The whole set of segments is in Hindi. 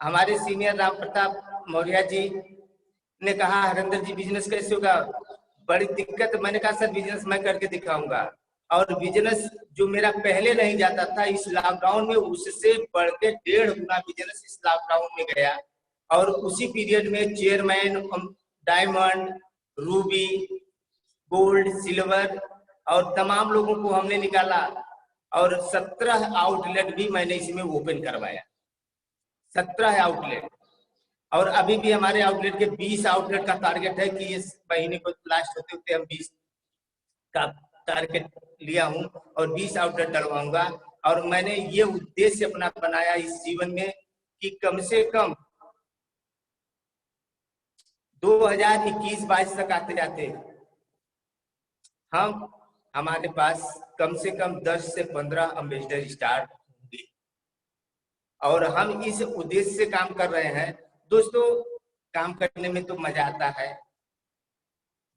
हमारे सीनियर राम प्रताप मौर्य जी ने कहा हरेंद्र जी बिजनेस कैसे होगा, बड़ी दिक्कत। मैंने कहा सर बिजनेस मैं करके दिखाऊंगा। और बिजनेस जो मेरा पहले नहीं जाता था, इस लॉकडाउन में उससे बढ़ के 1.5 गुना बिजनेस इस लॉकडाउन में गया। और उसी पीरियड में chairman, diamond, Ruby, gold, silver और तमाम लोगों को हमने निकाला। और 17 आउटलेट भी मैंने इसमें ओपन करवाया, 17 आउटलेट। और अभी भी हमारे आउटलेट के 20 आउटलेट का टारगेट है कि इस महीने को लास्ट होते होते हम 20 का टारगेट लिया हूं और 20 आउटलेट डलवाऊंगा। और मैंने ये उद्देश्य अपना बनाया इस जीवन में कि कम से कम 2021-22 तक आते जाते हमारे पास कम से कम 10 से 15 एम्बेसडर स्टार्ट होंगे। और हम इस उद्देश्य से काम कर रहे हैं। दोस्तों, काम करने में तो मजा आता है।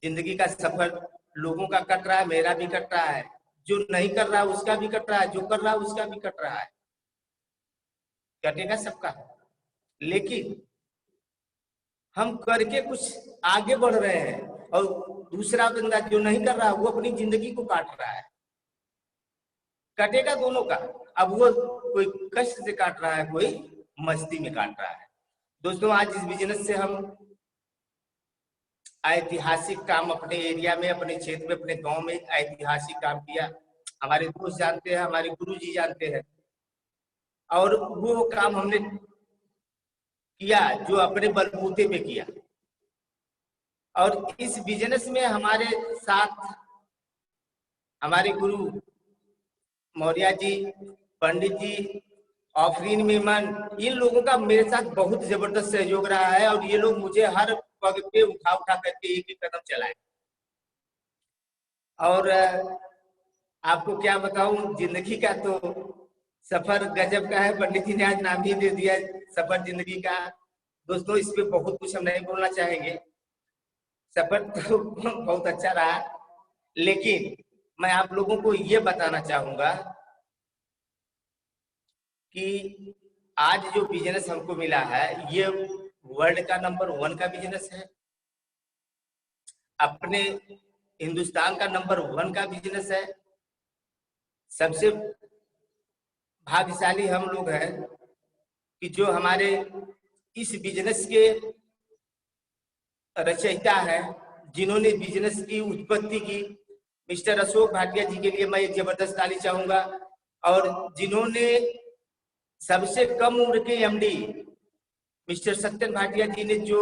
जिंदगी का सफर लोगों का कट रहा है, मेरा भी कट रहा है, जो नहीं कर रहा उसका भी कट रहा है, जो कर रहा उसका भी कट रहा है, कटेगा सबका। लेकिन हम करके कुछ आगे बढ़ रहे हैं और दूसरा बंदा जो नहीं कर रहा वो अपनी जिंदगी को काट रहा है। कटेगा दोनों का। अब वो कोई कष्ट से काट रहा है, कोई मस्ती में काट रहा है। दोस्तों, आज इस बिजनेस से हम ऐतिहासिक काम अपने एरिया में, अपने क्षेत्र में, अपने गांव में ऐतिहासिक काम किया। हमारे दोस्त जानते हैं, हमारे गुरुजी जानते हैं। और वो काम हमने किया जो अपने बलबूते पे किया। और इस बिजनेस में हमारे साथ हमारे गुरु मौर्य जी, पंडित जी, आफरीन मेमन, इन लोगों का मेरे साथ बहुत जबरदस्त सहयोग रहा है। और ये लोग मुझे हर पग पे उठा उठा करके एक एक कदम चलाए। और आपको क्या बताऊं, जिंदगी का तो सफर गजब का है। पंडित जी ने आज नाम ही दे दिया, सफर जिंदगी का। दोस्तों, इस पे बहुत कुछ हम नहीं बोलना चाहेंगे। सफर तो बहुत अच्छा रहा, लेकिन मैं आप लोगों को ये बताना चाहूंगा कि आज जो बिजनेस हमको मिला है ये वर्ल्ड का नंबर 1 का बिजनेस है, अपने हिंदुस्तान का नंबर 1 का बिजनेस है। सबसे भाग्यशाली हम लोग हैं कि जो हमारे इस बिजनेस के रचयिता है, जिन्होंने बिजनेस की उत्पत्ति की, मिस्टर अशोक भाटिया जी के लिए मैं एक जबरदस्त ताली चाहूंगा। और जिन्होंने सबसे कम उम्र के एमडी मिस्टर सत्यन भाटिया जी ने, जो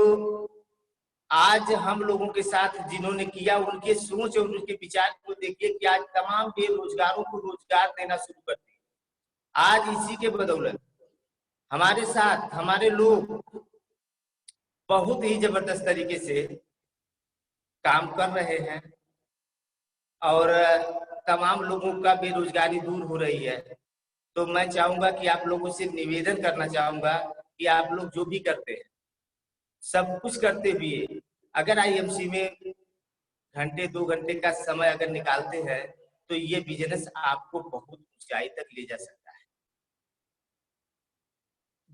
आज हम लोगों के साथ जिन्होंने किया, उनके सोच और उनके विचार को देखिए कि आज तमाम बेरोजगारों को रोजगार देना शुरू कर दिया। आज इसी के बदौलत हमारे साथ हमारे लोग बहुत ही जबरदस्त तरीके से काम कर रहे हैं और तमाम लोगों का बेरोजगारी दूर हो रही है। तो मैं चाहूंगा कि आप लोगों से निवेदन करना चाहूंगा कि आप लोग जो भी करते हैं, सब कुछ करते हुए अगर आईएमसी में घंटे 2 घंटे का समय अगर निकालते हैं तो ये बिजनेस आपको बहुत ऊंचाई तक ले जा सकता है।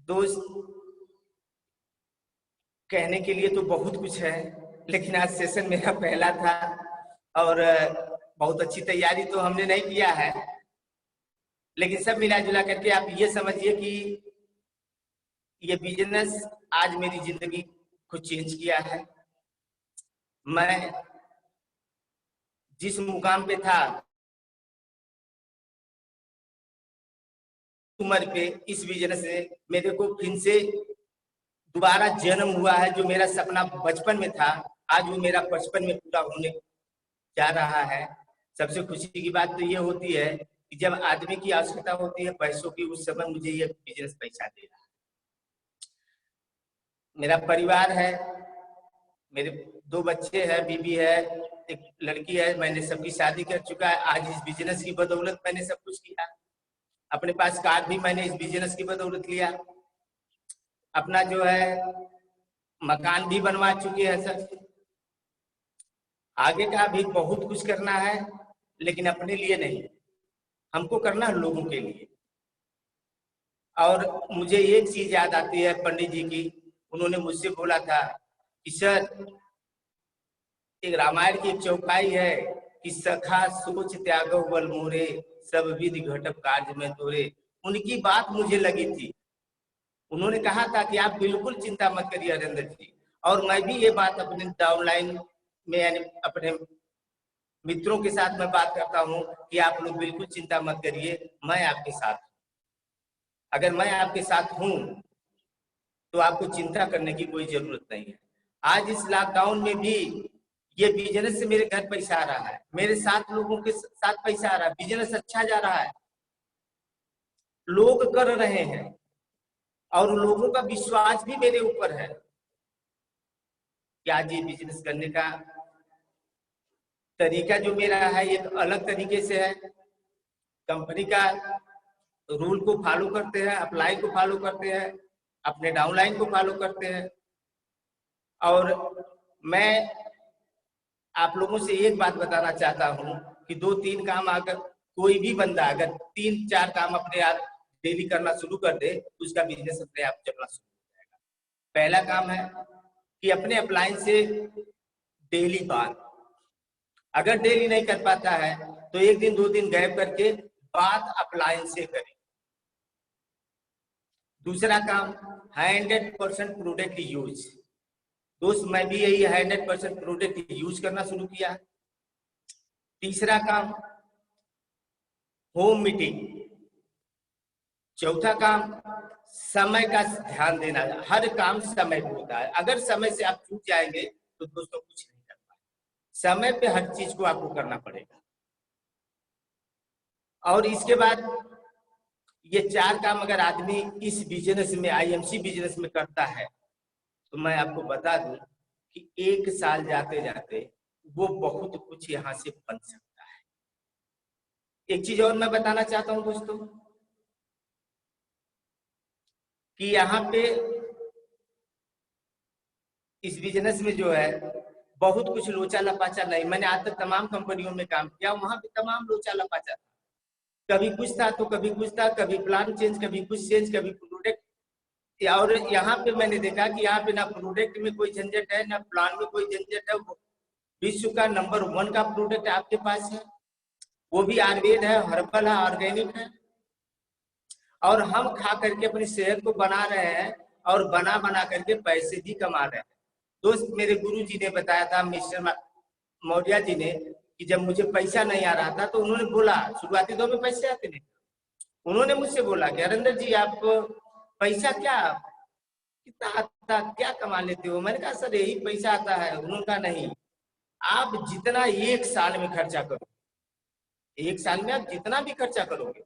दोस्त, कहने के लिए तो बहुत कुछ है, लेकिन आज सेशन मेरा पहला था और बहुत अच्छी तैयारी तो हमने नहीं किया है। लेकिन सब मिला जुला करके आप ये समझिए कि ये बिजनेस आज मेरी जिंदगी को चेंज किया है। मैं जिस मुकाम पे था उम्र पे, इस बिजनेस से मेरे को फिर से दोबारा जन्म हुआ है। जो मेरा सपना बचपन में था, आज वो मेरा बचपन में पूरा होने जा रहा है। सबसे खुशी की बात तो ये होती है कि जब आदमी की आवश्यकता होती है पैसों की, उस समय मुझे ये बिजनेस पैसा दे रहा है। मेरा परिवार है, मेरे 2 बच्चे हैं, बीवी है, एक लड़की है। मैंने सबकी शादी कर चुका है। आज इस बिजनेस की बदौलत मैंने सब कुछ किया। अपने पास कार भी मैंने इस बिजनेस की बदौलत लिया। अपना जो है मकान भी बनवा चुके हैं सर। आगे का भी बहुत कुछ करना है, लेकिन अपने लिए नहीं, हमको करना है लोगों के लिए। और मुझे एक चीज याद आती है पंडित जी की, उन्होंने मुझसे बोला था कि सर, एक रामायण की एक चौपाई है कि सखा सोच त्यागो बल मोरे, सब विधि घटक कार्य में तोरे। उनकी बात मुझे लगी थी। उन्होंने कहा था कि आप बिल्कुल चिंता मत करिए हरेंद्र जी, और मैं भी ये बात अपने डाउनलाइन में यानी अपने मित्रों के साथ मैं बात करता हूँ कि आप लोग बिल्कुल चिंता मत करिए, मैं आपके साथ हूँ। अगर मैं आपके साथ हूँ तो आपको चिंता करने की कोई जरूरत नहीं है। आज इस लॉकडाउन में भी ये बिजनेस से मेरे घर पैसा आ रहा है, मेरे 7 लोगों के साथ पैसा आ रहा है, बिजनेस अच्छा जा रहा है, लोग कर रहे हैं और लोगों का विश्वास भी मेरे ऊपर है कि आज ये बिजनेस करने का तरीका जो मेरा है एक अलग तरीके से है। कंपनी का रूल को फॉलो करते हैं, अप्लाई को फॉलो करते हैं, अपने डाउनलाइन को फॉलो करते हैं। और मैं आप लोगों से एक बात बताना चाहता हूं कि 2-3 काम अगर कोई भी बंदा अगर 3-4 काम अपने आप डेली करना शुरू कर दे तो उसका बिजनेस अपने आप चलना शुरू हो जाएगा। पहला काम है कि अपने अप्लायंस से डेली बात, अगर डेली नहीं कर पाता है तो 1 दिन 2 दिन गैप करके बात अप्लायंस से करें। दूसरा काम 100% प्रोडक्ट यूज। दोस्त मैं भी यही 100% प्रोडक्ट यूज करना शुरू किया। तीसरा काम होम मीटिंग। चौथा काम समय का ध्यान देना, हर काम समय पे होता है। अगर समय से आप चूक जाएंगे तो दोस्तों कुछ नहीं कर पाएंगे। समय पे हर चीज को आपको करना पड़ेगा। और इसके बाद ये 4 काम अगर आदमी इस बिजनेस में आईएमसी बिजनेस में करता है तो मैं आपको बता दूं कि 1 साल जाते जाते वो बहुत कुछ यहां से बन सकता है। एक चीज और मैं बताना चाहता हूं दोस्तों कि यहाँ पे इस बिजनेस में जो है बहुत कुछ लोचा लपाचा नहीं। मैंने आज तक तमाम कंपनियों में काम किया, वहां पे तमाम लोचा लपाचा था, कभी कुछ था तो कभी कुछ था, कभी प्लान चेंज, कभी कुछ चेंज, कभी प्रोडक्ट। और यहाँ पे मैंने देखा कि यहाँ पे ना प्रोडक्ट में कोई झंझट है ना प्लान में कोई झंझट है। विश्व का नंबर 1 का प्रोडक्ट आपके पास है, वो भी आयुर्वेद है, हर्बल है, ऑर्गेनिक है, और हम खा करके अपनी सेहत को बना रहे हैं और बना बना करके पैसे भी कमा रहे हैं। दोस्त मेरे गुरु जी ने बताया था, मिस्टर मौर्य जी ने, कि जब मुझे पैसा नहीं आ रहा था तो उन्होंने बोला, शुरुआती दौर में पैसे आते नहीं, उन्होंने मुझसे बोला कि हरेंद्र जी आप पैसा क्या कितना आता, क्या कमा लेते हो? मैंने कहा सर यही पैसा आता है। उन्होंने कहा नहीं, आप जितना 1 साल में खर्चा करो, 1 साल में आप जितना भी खर्चा करोगे,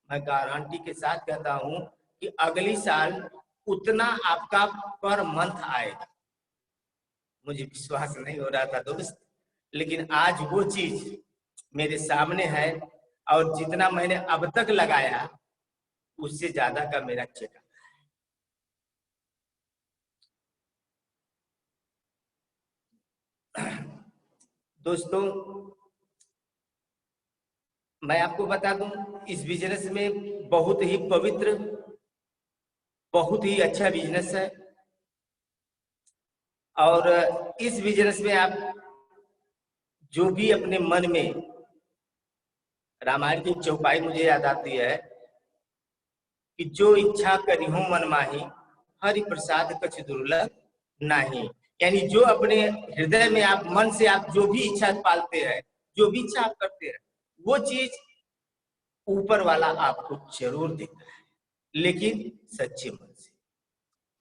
मैं गारंटी के साथ कहता हूं कि अगली साल उतना आपका पर मंथ आएगा। मुझे विश्वास नहीं हो रहा था दोस्त, लेकिन आज वो चीज मेरे सामने है और जितना मैंने अब तक लगाया उससे ज्यादा का मेरा चेक आता है। दोस्तों मैं आपको बता दूं इस बिजनेस में बहुत ही पवित्र, बहुत ही अच्छा बिजनेस है। और इस बिजनेस में आप जो भी अपने मन में, रामायण की चौपाई मुझे याद आती है कि जो इच्छा करी हो मन माही, हरि प्रसाद कछ दुर्लभ नहीं। यानी जो अपने हृदय में आप मन से आप जो भी इच्छा पालते हैं, जो भी इच्छा आप करते हैं, वो चीज ऊपर वाला आपको जरूर देता है, लेकिन सच्चे मन से।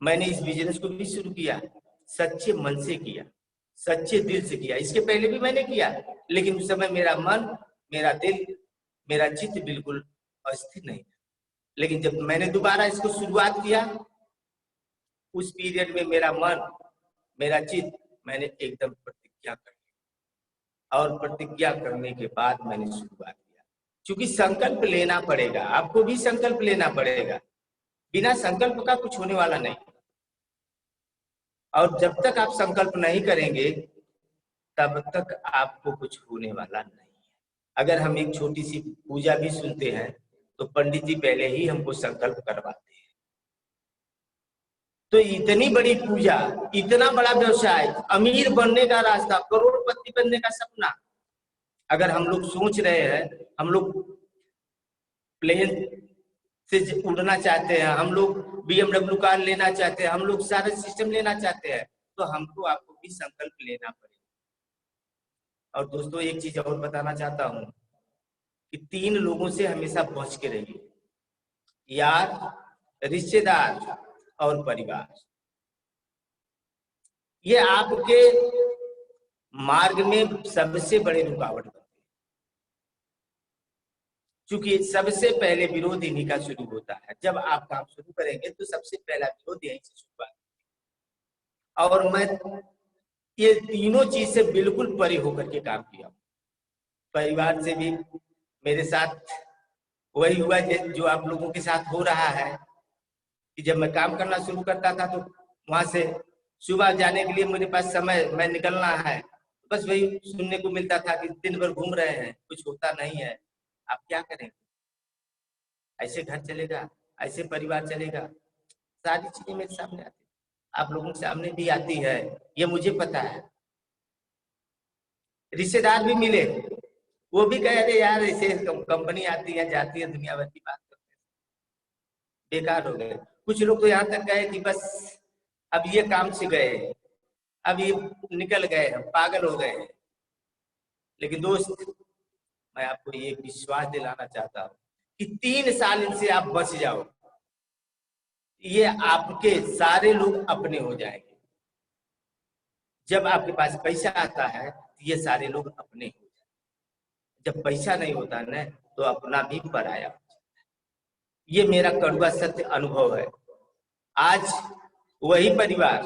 मैंने इस बिजनेस को भी शुरू किया सच्चे मन से किया, सच्चे दिल से किया। इसके पहले भी मैंने किया, लेकिन उस समय मेरा मन, मेरा दिल, मेरा चित्त बिल्कुल अस्थिर नहीं था। लेकिन जब मैंने दोबारा इसको शुरुआत किया, उस पीरियड में मेरा मन, मेरा चित्त, मैंने एकदम प्रतिज्ञा कर लिया, और प्रतिज्ञा करने के बाद मैंने शुरुआत किया। क्योंकि संकल्प लेना पड़ेगा, आपको भी संकल्प लेना पड़ेगा, बिना संकल्प का कुछ होने वाला नहीं। और जब तक आप संकल्प नहीं करेंगे तब तक आपको कुछ होने वाला नहीं है। अगर हम एक छोटी सी पूजा भी सुनते हैं तो पंडित जी पहले ही हमको संकल्प करवाते हैं। तो इतनी बड़ी पूजा, इतना बड़ा व्यवसाय, अमीर बनने का रास्ता, करोड़पति बनने का सपना अगर हम लोग सोच रहे हैं, हम लोग प्लेन से उड़ना चाहते हैं, हम लोग BMW कार लेना चाहते हैं, हम लोग सारे सिस्टम लेना चाहते हैं, तो हमको आपको भी संकल्प लेना पड़ेगा। और दोस्तों एक चीज और बताना चाहता हूं कि 3 लोगों से हमेशा बच के रहिए, यार, रिश्तेदार और परिवार। ये आपके मार्ग में सबसे बड़े रुकावट बनते हैं, क्योंकि सबसे पहले विरोध इन्हीं का शुरू होता है। जब आप काम शुरू करेंगे तो सबसे पहला विरोध यहीं से शुरुआत। और मैं ये तीनों चीज से बिल्कुल परे होकर के काम किया। परिवार से भी मेरे साथ वही हुआ जो आप लोगों के साथ हो रहा है कि जब मैं काम करना शुरू करता था तो वहां से सुबह जाने के लिए मेरे पास समय, मैं निकलना है, बस वही सुनने को मिलता था कि दिन भर घूम रहे हैं, कुछ होता नहीं है। आप क्या करेंगे? ऐसे घर चलेगा, ऐसे परिवार चलेगा? सारी चीजें मेरे सामने आती, आप लोगों के सामने भी आती है, ये मुझे पता है। रिश्तेदार भी मिले, वो भी कह रहे यार ऐसे कंपनी आती है जाती है, दुनिया भर की बात करते हैं, बेकार हो गए। कुछ लोग तो यहाँ तक गए कि बस अब ये काम से गए, अब ये निकल गए, पागल हो गए। लेकिन दोस्त मैं आपको ये विश्वास दिलाना चाहता हूँ कि 3 साल इनसे आप बच जाओ, ये आपके सारे लोग अपने हो जाएंगे। जब आपके पास पैसा आता है ये सारे लोग अपने हो जाते हैं, जब पैसा नहीं होता ना तो अपना भी पराया हो जाता है। ये मेरा कड़वा सत्य अनुभव है। आज वही परिवार,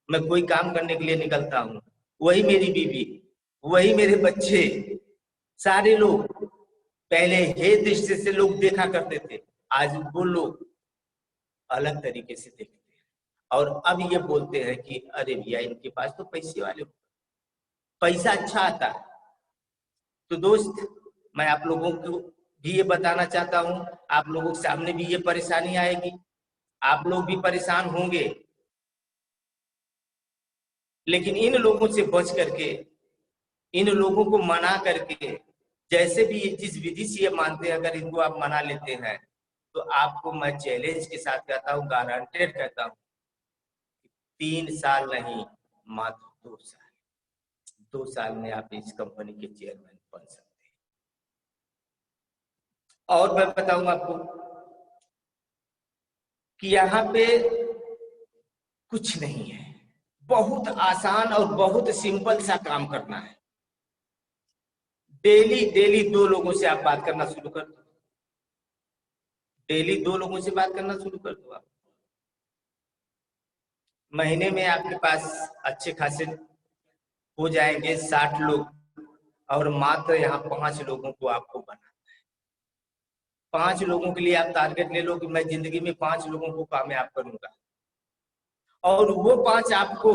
मैं कोई काम करने के लिए निकलता हूँ, वही मेरी बीवी, वही मेरे बच्चे, सारे लोग पहले हे दृष्टि से लोग देखा करते थे, आज वो लोग अलग तरीके से देखते हैं और अब ये बोलते हैं कि अरे भैया इनके पास तो पैसे वाले, पैसा अच्छा आता है। तो दोस्त मैं आप लोगों को भी ये बताना चाहता हूँ, आप लोगों के सामने भी ये परेशानी आएगी, आप लोग भी परेशान होंगे, लेकिन इन लोगों से बच करके, इन लोगों को मना करके, जैसे भी जिस विधि से ये मानते हैं, अगर इनको आप मना लेते हैं तो आपको मैं चैलेंज के साथ कहता हूँ, गारंटेड कहता हूँ, 3 साल नहीं मात्र 2 साल, 2 साल में आप इस कंपनी के चेयरमैन बन सकते हैं। और मैं बताऊं आपको कि यहाँ पे कुछ नहीं है, बहुत आसान और बहुत सिंपल सा काम करना है। डेली 2 लोगों से आप बात करना शुरू कर दो, डेली 2 लोगों से बात करना शुरू कर दो। आप महीने में आपके पास अच्छे खासे हो जाएंगे 60 लोग, और मात्र यहाँ 5 लोगों को आपको बनाना है। 5 लोगों के लिए आप टारगेट ले लो कि मैं जिंदगी में 5 लोगों को कामयाब करूंगा, और वो 5 आपको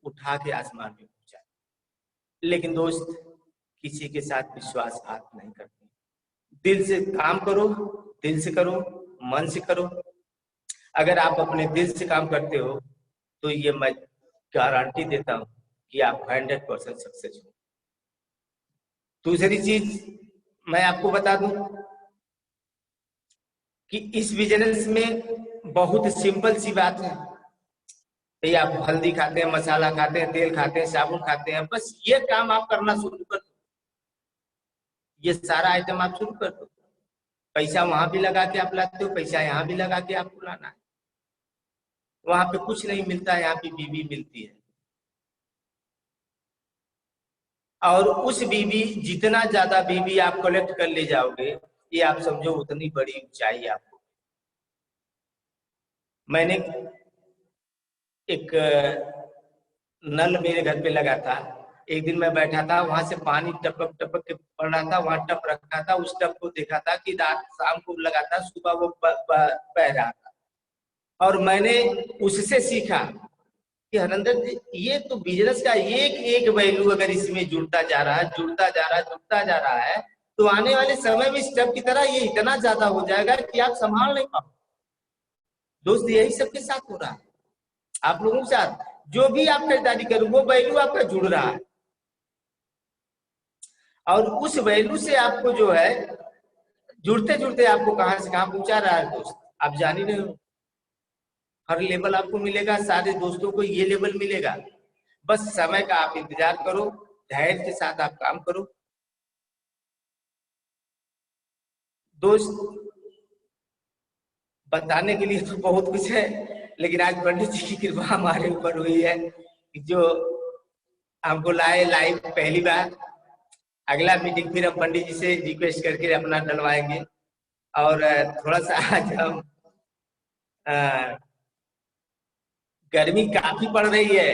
उठा के आसमान में पहुंचा। लेकिन दोस्त किसी के साथ विश्वासघात नहीं करते, दिल से काम करो, दिल से करो, मन से करो। अगर आप अपने दिल से काम करते हो तो ये मैं गारंटी देता हूं कि आप 100% सक्सेस हो। दूसरी चीज मैं आपको बता दूं कि इस बिजनेस में बहुत सिंपल सी बात है, ये आप हल्दी खाते हैं, मसाला खाते हैं, तेल खाते हैं, साबुन खाते हैं, बस ये काम आप करना शुरू कर दो, ये सारा आइटम आप शुरू कर दो। पैसा वहां भी लगा के आप लाते हो, पैसा यहाँ भी लगा के आपको लाना है। वहां पे कुछ नहीं मिलता है, यहाँ पे बीवी मिलती है, और उस बीवी, जितना ज्यादा बीवी आप कलेक्ट कर ले जाओगे, ये आप समझो उतनी बड़ी ऊंचाई आपको। मैंने एक नल मेरे घर पे लगा था, एक दिन मैं बैठा था, वहां से पानी टपक टपक के पड़ रहा था, वहां टप रखा था, उस टप को देखा था कि रात शाम को लगा था, सुबह वो बह रहा था, और मैंने उससे सीखा कि हरिंदर जी ये तो बिजनेस का एक एक वैल्यू अगर इसमें जुड़ता जा रहा है, जुड़ता जा रहा है, जुड़ता जा रहा है, तो आने वाले समय में स्टब की तरह ये इतना ज्यादा हो जाएगा कि आप संभाल नहीं पाओ। दोस्त यही सबके साथ हो रहा है, आप लोगों के साथ जो भी आप खरीदारी करो वो वैल्यू आपका जुड़ रहा है, और उस वैल्यू से आपको जो है जुड़ते जुड़ते आपको कहां से कहां पहुंचा रहा है दोस्त, आप जान ही नहीं हो। हर लेवल आपको मिलेगा, सारे दोस्तों को ये लेवल मिलेगा, बस समय का आप इंतजार करो, धैर्य के साथ आप काम करो। दोस्त बताने के लिए तो बहुत कुछ है, लेकिन आज पंडित जी की कृपा हमारे ऊपर हुई है जो हमको लाए लाइव पहली बार। अगला मीटिंग फिर हम पंडित जी से रिक्वेस्ट करके अपना डलवाएंगे। और थोड़ा सा आज हम गर्मी काफी पड़ रही है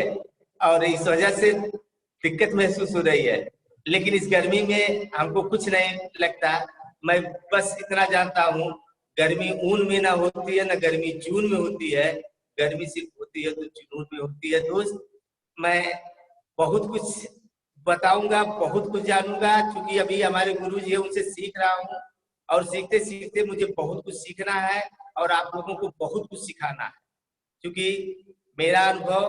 और इस वजह से दिक्कत महसूस हो रही है, लेकिन इस गर्मी में हमको कुछ नहीं लगता। मैं बस इतना जानता हूँ, गर्मी ऊन में ना होती है, ना गर्मी जून में होती है, गर्मी सिर्फ होती है तो जुनून में होती है। दोस्त मैं बहुत कुछ बताऊंगा, बहुत कुछ जानूंगा, क्योंकि अभी हमारे गुरु जी है उनसे सीख रहा हूँ, और सीखते सीखते मुझे बहुत कुछ सीखना है और आप लोगों को बहुत कुछ सिखाना है, क्योंकि मेरा अनुभव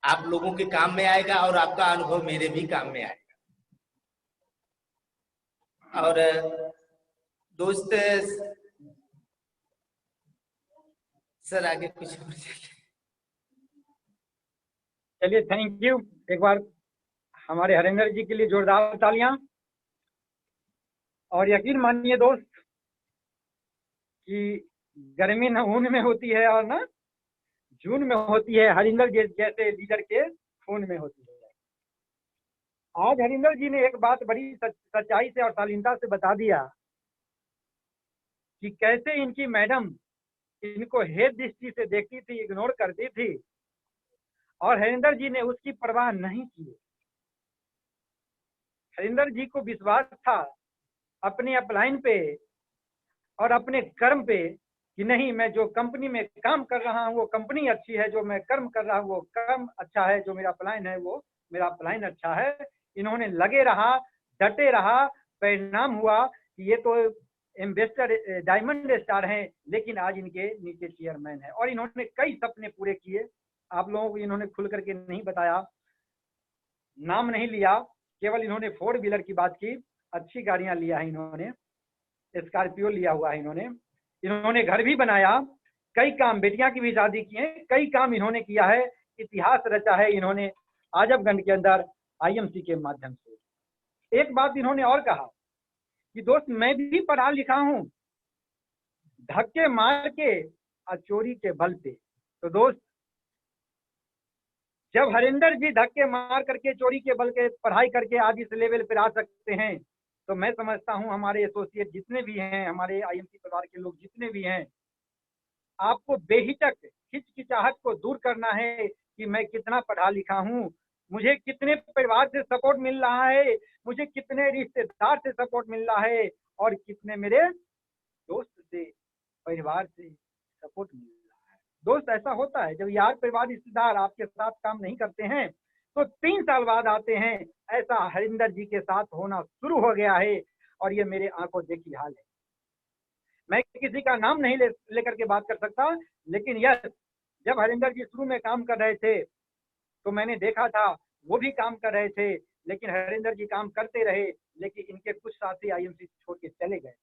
आप लोगों के काम में आएगा और आपका अनुभव मेरे भी काम में आएगा। और दोस्त सर आगे कुछ और चलिए, थैंक यू। एक बार हमारे हरेंद्र जी के लिए जोरदार तालियां। और यकीन मानिए दोस्त कि गर्मी न ऊन में होती है और न जून में होती है, हरिंदर जैसे लीडर के खून में होती है। आज हरिंदर जी ने एक बात बड़ी सच्चाई से और शालीनता से बता दिया कि कैसे इनकी मैडम इनको हेय दृष्टि से देखती थी, इग्नोर करती थी, और हरिंदर जी ने उसकी परवाह नहीं की। हरिंदर जी को विश्वास था अपने अपलाइन पे और अपने कर्म पे कि नहीं, मैं जो कंपनी में काम कर रहा हूँ वो कंपनी अच्छी है, जो मैं कर्म कर रहा हूँ वो कर्म अच्छा है, जो मेरा अपलाइन है वो मेरा अपलाइन अच्छा है। इन्होंने लगे रहा, डटे रहा, परिणाम हुआ कि ये तो इन्वेस्टर डायमंड स्टार हैं, लेकिन आज इनके नीचे चेयरमैन है। और इन्होंने कई सपने पूरे किए, आप लोगों को इन्होंने खुल करके नहीं बताया, नाम नहीं लिया, केवल इन्होंने 4 व्हीलर की बात की। अच्छी गाड़ियां लिया है इन्होंने, स्कॉर्पियो लिया हुआ है इन्होंने घर भी बनाया, कई काम, बेटियां की भी शादी की है, कई काम इन्होंने किया है, इतिहास रचा है इन्होंने आजमगढ़ के अंदर आईएमसी के माध्यम से। एक बात इन्होंने और कहा कि दोस्त मैं भी पढ़ा लिखा हूं, धक्के मार के और चोरी के बल पे। तो दोस्त जब हरिंदर जी धक्के मार करके चोरी के बल के पढ़ाई करके आज इस लेवल पर आ सकते हैं, तो मैं समझता हूं हमारे एसोसिएट जितने भी हैं, हमारे आईएमसी परिवार के लोग जितने भी हैं, आपको बेहिचक हिचकिचाहट को दूर करना है कि मैं कितना पढ़ा लिखा हूं, मुझे कितने परिवार से सपोर्ट मिल रहा है, मुझे कितने रिश्तेदार से सपोर्ट मिल रहा है, और कितने मेरे दोस्त से, परिवार से सपोर्ट मिल रहा है। दोस्त ऐसा होता है जब यार, परिवार, रिश्तेदार आपके साथ काम नहीं करते हैं तो 3 साल बाद आते हैं। ऐसा हरिंदर जी के साथ होना शुरू हो गया है, और ये मेरे आंखों देखी हाल है। मैं किसी का नाम नहीं लेकर के बात कर सकता, लेकिन यह जब हरिंदर जी शुरू में काम कर रहे थे तो मैंने देखा था, वो भी काम कर रहे थे, लेकिन हरिंदर जी काम करते रहे, लेकिन इनके कुछ साथी आईएमसी छोड़ के चले गए।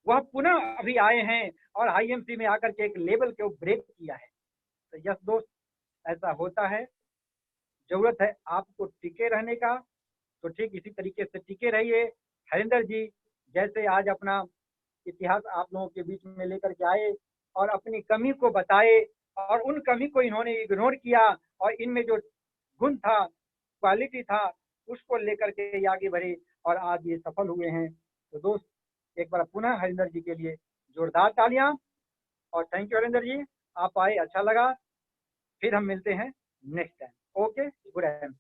वह पुनः अभी आए हैं और आईएमसी में आकर के एक लेवल को ब्रेक किया है। तो यस दोस्त, ऐसा होता है, जरूरत है आपको टिके रहने का, तो ठीक इसी तरीके से टिके रहिए। हरिंदर जी जैसे आज अपना इतिहास आप लोगों के बीच में लेकर के आए और अपनी कमी को बताए, और उन कमी को इन्होंने इग्नोर किया, और इनमें जो गुण था, क्वालिटी था, उसको लेकर के आगे बढ़े और आज ये सफल हुए हैं। तो दोस्त एक बार पुनः हरिंदर जी के लिए जोरदार तालियां, और थैंक यू हरिंदर जी, आप आए, अच्छा लगा। फिर हम मिलते हैं next time. Okay, good M.